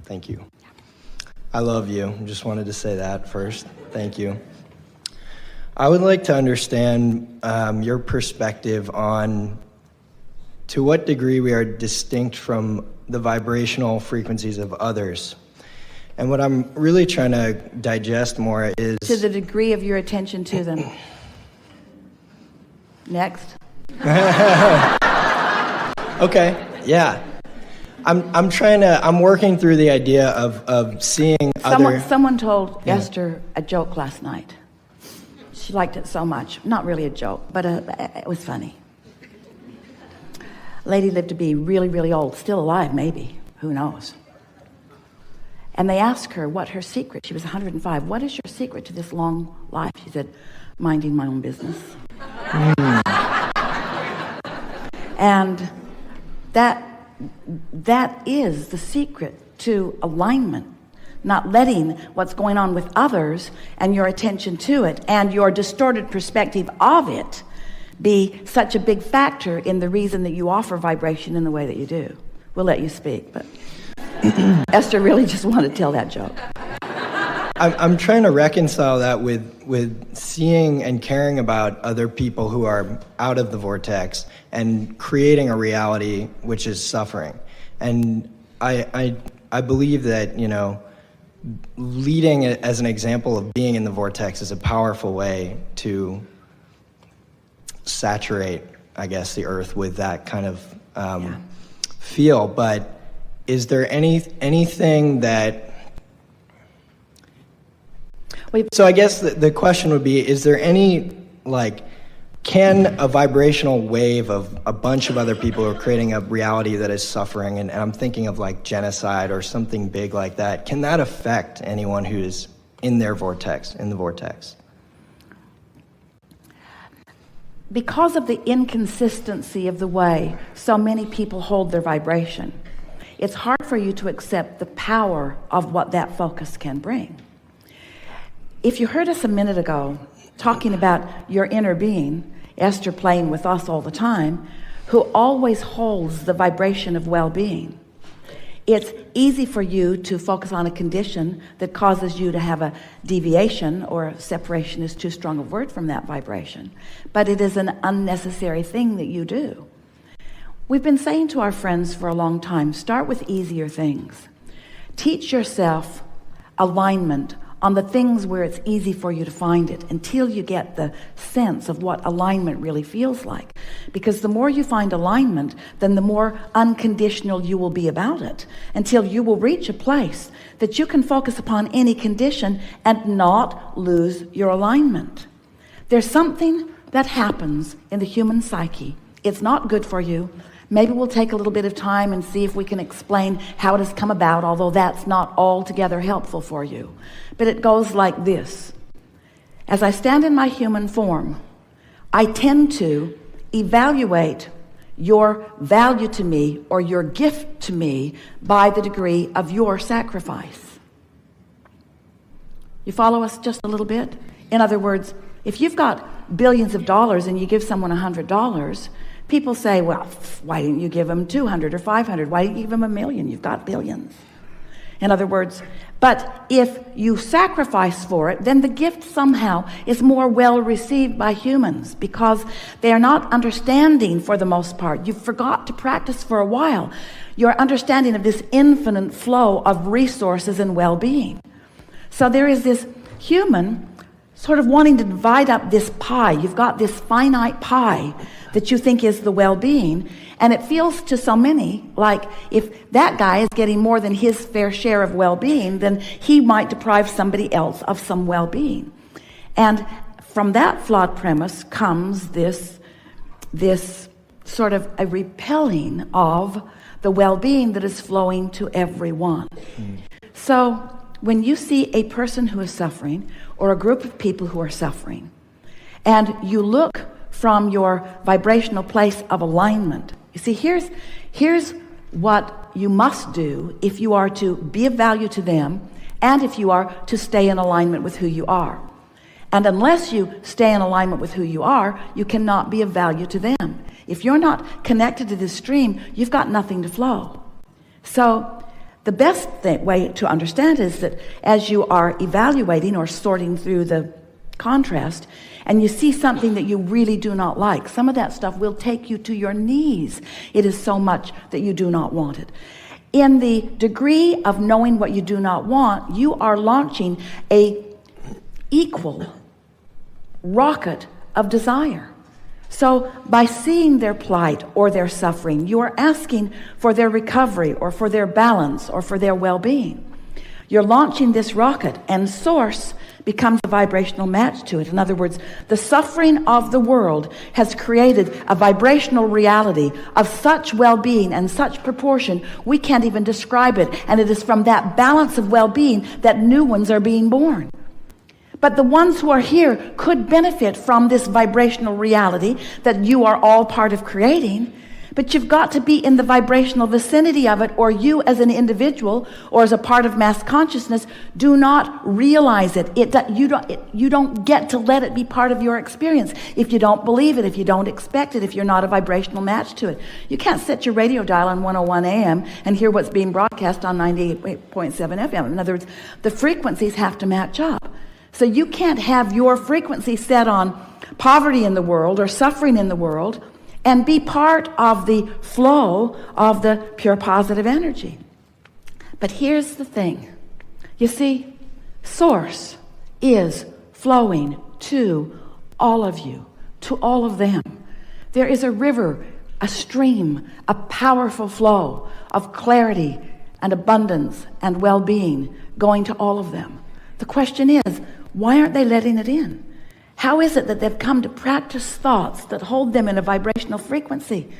Thank you. I love you. Just wanted to say that first. Thank you. I would like to understand your perspective on to what degree we are distinct from the vibrational frequencies of others. And what I'm really trying to digest more is... To the degree of your attention to them. Next. Okay, yeah. I'm working through the idea of seeing Someone told Esther a joke last night. She liked it so much. Not really a joke, but it was funny. Lady lived to be really, really old, still alive maybe, who knows. And they asked her what her secret, she was 105, what is your secret to this long life? She said, minding my own business. And that is the secret to alignment, not letting what's going on with others and your attention to it and your distorted perspective of it be such a big factor in the reason that you offer vibration in the way that you do. We'll let you speak, but Esther really just wanted to tell that joke. I'm trying to reconcile that with seeing and caring about other people who are out of the vortex and creating a reality which is suffering. And I believe that, leading as an example of being in the vortex is a powerful way to saturate, I guess, the earth with that kind of feel. But is there anything that... So I guess the question would be, is there any, can a vibrational wave of a bunch of other people who are creating a reality that is suffering, and I'm thinking of genocide or something big like that, can that affect anyone who is in their vortex, in the vortex? Because of the inconsistency of the way so many people hold their vibration, it's hard for you to accept the power of what that focus can bring. If you heard us a minute ago talking about your inner being, Esther playing with us all the time, who always holds the vibration of well-being, it's easy for you to focus on a condition that causes you to have a deviation, or separation is too strong a word, from that vibration. But it is an unnecessary thing that you do. We've been saying to our friends for a long time, start with easier things. Teach yourself alignment on the things where it's easy for you to find it until you get the sense of what alignment really feels like. Because the more you find alignment, then the more unconditional you will be about it, until you will reach a place that you can focus upon any condition and not lose your alignment. There's something that happens in the human psyche. It's not good for you. Maybe we'll take a little bit of time and see if we can explain how it has come about, although that's not altogether helpful for you. But it goes like this. As I stand in my human form, I tend to evaluate your value to me or your gift to me by the degree of your sacrifice. You follow us just a little bit? In other words, if you've got billions of dollars and you give someone $100, people say, well, why didn't you give them 200 or 500? Why didn't you give them 1,000,000? You've got billions. In other words, but if you sacrifice for it, then the gift somehow is more well received by humans, because they are not understanding, for the most part. You forgot to practice for a while your understanding of this infinite flow of resources and well-being. So there is this human sort of wanting to divide up this pie. You've got this finite pie that you think is the well-being, and it feels to so many like if that guy is getting more than his fair share of well-being, then he might deprive somebody else of some well-being. And from that flawed premise comes this sort of a repelling of the well-being that is flowing to everyone. So when you see a person who is suffering, or a group of people who are suffering, and you look from your vibrational place of alignment, you see, here's what you must do if you are to be of value to them, and if you are to stay in alignment with who you are. And unless you stay in alignment with who you are, you cannot be of value to them. If you're not connected to this stream, you've got nothing to flow. So The best way to understand is that as you are evaluating or sorting through the contrast, and you see something that you really do not like, some of that stuff will take you to your knees. It is so much that you do not want it. In the degree of knowing what you do not want, you are launching a equal rocket of desire. So by seeing their plight or their suffering, you are asking for their recovery or for their balance or for their well-being. You're launching this rocket, and source becomes a vibrational match to it. In other words, the suffering of the world has created a vibrational reality of such well-being and such proportion we can't even describe it. And it is from that balance of well-being that new ones are being born. But the ones who are here could benefit from this vibrational reality that you are all part of creating. But you've got to be in the vibrational vicinity of it, or you as an individual or as a part of mass consciousness do not realize it. You don't get to let it be part of your experience if you don't believe it, if you don't expect it, if you're not a vibrational match to it. You can't set your radio dial on 101 AM and hear what's being broadcast on 98.7 FM. In other words, the frequencies have to match up. So you can't have your frequency set on poverty in the world or suffering in the world and be part of the flow of the pure positive energy. But here's the thing. You see, source is flowing to all of you, to all of them. There is a river, a stream, a powerful flow of clarity and abundance and well-being going to all of them. The question is, why aren't they letting it in? How is it that they've come to practice thoughts that hold them in a vibrational frequency?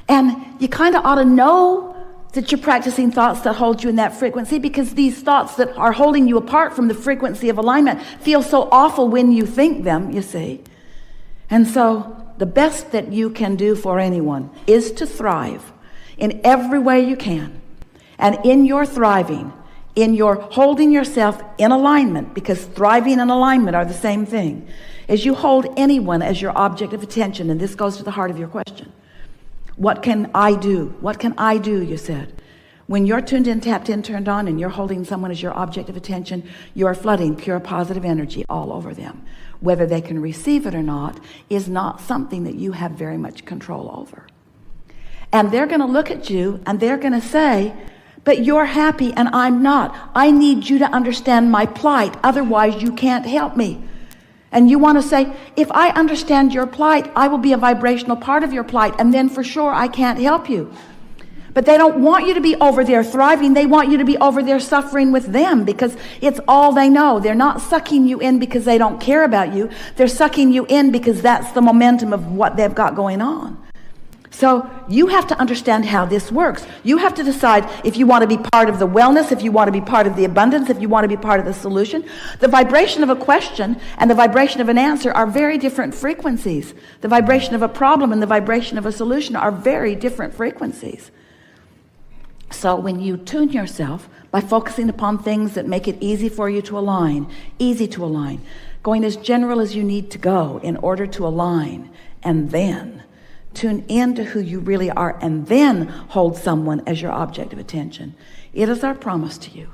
And you kind of ought to know that you're practicing thoughts that hold you in that frequency, because these thoughts that are holding you apart from the frequency of alignment feel so awful when you think them, you see. And so the best that you can do for anyone is to thrive in every way you can. And in your thriving, in your holding yourself in alignment, because thriving and alignment are the same thing, as you hold anyone as your object of attention, and this goes to the heart of your question. What can I do? What can I do, you said. When you're tuned in, tapped in, turned on, and you're holding someone as your object of attention, you are flooding pure positive energy all over them. Whether they can receive it or not is not something that you have very much control over. And they're going to look at you and they're going to say, but you're happy and I'm not. I need you to understand my plight. Otherwise, you can't help me. And you want to say, if I understand your plight, I will be a vibrational part of your plight, and then for sure I can't help you. But they don't want you to be over there thriving. They want you to be over there suffering with them, because it's all they know. They're not sucking you in because they don't care about you. They're sucking you in because that's the momentum of what they've got going on. So you have to understand how this works. You have to decide if you want to be part of the wellness, if you want to be part of the abundance, if you want to be part of the solution. The vibration of a question and the vibration of an answer are very different frequencies. The vibration of a problem and the vibration of a solution are very different frequencies. So when you tune yourself by focusing upon things that make it easy for you to align, going as general as you need to go in order to align, and then tune into who you really are, and then hold someone as your object of attention. It is our promise to you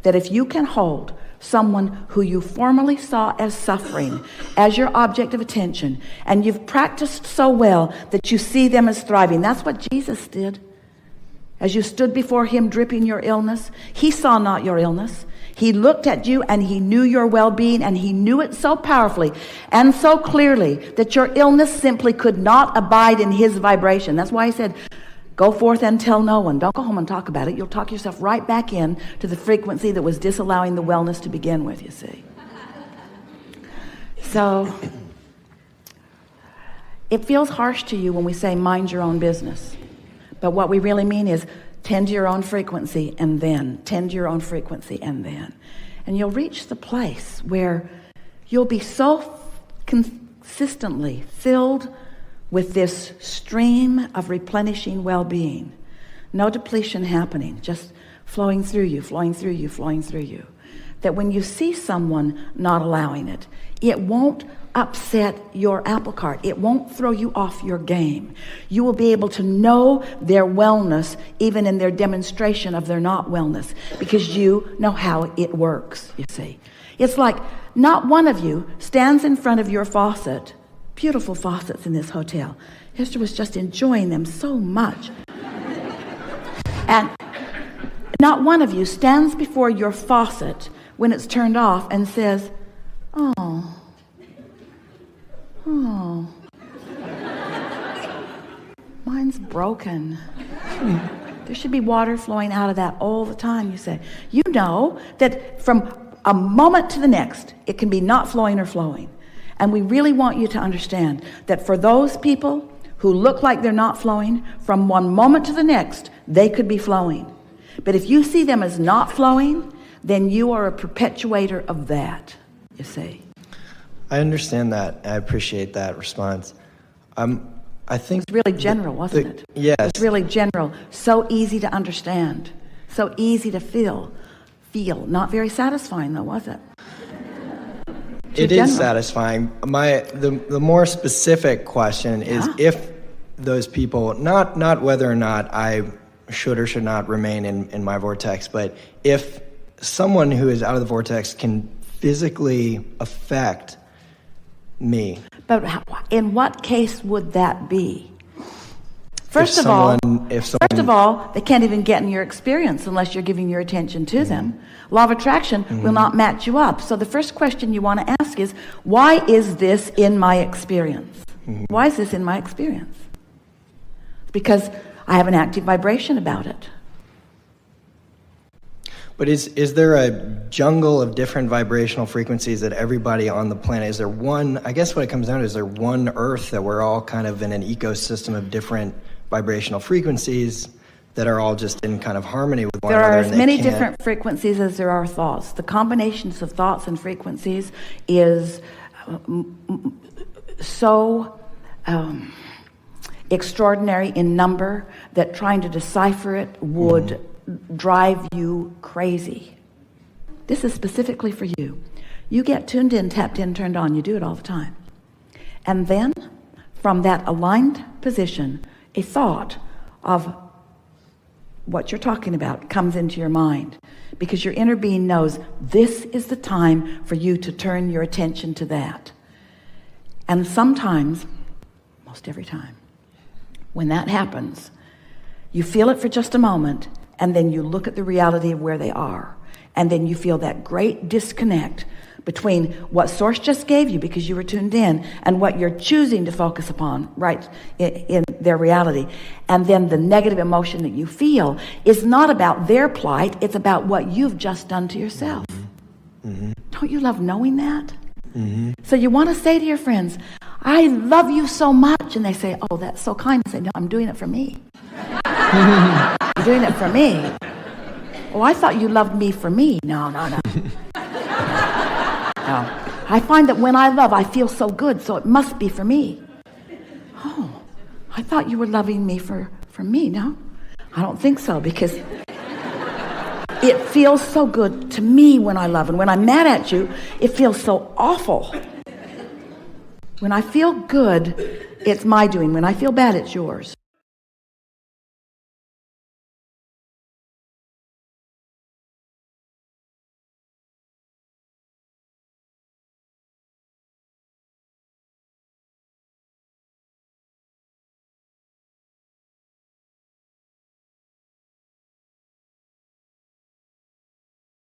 that if you can hold someone who you formerly saw as suffering as your object of attention, and you've practiced so well that you see them as thriving. That's what Jesus did. As you stood before him dripping your illness, he saw not your illness. He looked at you and he knew your well-being, and he knew it so powerfully and so clearly that your illness simply could not abide in his vibration. That's why he said, go forth and tell no one. Don't go home and talk about it. You'll talk yourself right back in to the frequency that was disallowing the wellness to begin with, you see. So it feels harsh to you when we say mind your own business. But what we really mean is tend to your own frequency, and then tend to your own frequency, and then. And you'll reach the place where you'll be so consistently filled with this stream of replenishing well-being. No depletion happening, just flowing through you, flowing through you, flowing through you. That when you see someone not allowing it, it won't upset your apple cart. It won't throw you off your game. You will be able to know their wellness even in their demonstration of their not wellness, because you know how it works, you see. It's like not one of you stands in front of your faucet. Beautiful faucets in this hotel. Esther was just enjoying them so much. And not one of you stands before your faucet when it's turned off and says, oh, mine's broken. There should be water flowing out of that all the time, you say. You know that from a moment to the next, it can be not flowing or flowing. And we really want you to understand that for those people who look like they're not flowing, from one moment to the next, they could be flowing. But if you see them as not flowing, then you are a perpetuator of that, you see. I understand that. I appreciate that response. I think it's really general, wasn't it? Yes. It's really general. So easy to understand. So easy to feel. Not very satisfying, though, was it? It is satisfying. The more specific question is if those people, not whether or not I should or should not remain in my vortex, but if someone who is out of the vortex can physically affect me. But in what case would that be? First of all, they can't even get in your experience unless you're giving your attention to them. Law of attraction will not match you up. So the first question you want to ask is, why is this in my experience? Why is this in my experience? Because I have an active vibration about it. But is there a jungle of different vibrational frequencies that everybody on the planet, is there one, I guess what it comes down to, is there one Earth that we're all kind of in an ecosystem of different vibrational frequencies that are all just in kind of harmony with one another? There are as many different frequencies as there are thoughts. The combinations of thoughts and frequencies is so extraordinary in number that trying to decipher it would drive you crazy. This is specifically for you. You get tuned in, tapped in, turned on. You do it all the time. And then from that aligned position, a thought of what you're talking about comes into your mind, because your inner being knows this is the time for you to turn your attention to that. And sometimes, most every time, when that happens, you feel it for just a moment, and then you look at the reality of where they are, and then you feel that great disconnect between what source just gave you because you were tuned in and what you're choosing to focus upon right in their reality. And then the negative emotion that you feel is not about their plight, it's about what you've just done to yourself. Don't you love knowing that? So you want to say to your friends, I love you so much. And they say, oh, that's so kind. I say, no, I'm doing it for me. You're doing it for me. Oh, I thought you loved me for me. No. I find that when I love, I feel so good, so it must be for me. Oh, I thought you were loving me for me. No, I don't think so, because it feels so good to me when I love. And when I'm mad at you, it feels so awful. When I feel good, it's my doing. When I feel bad, it's yours.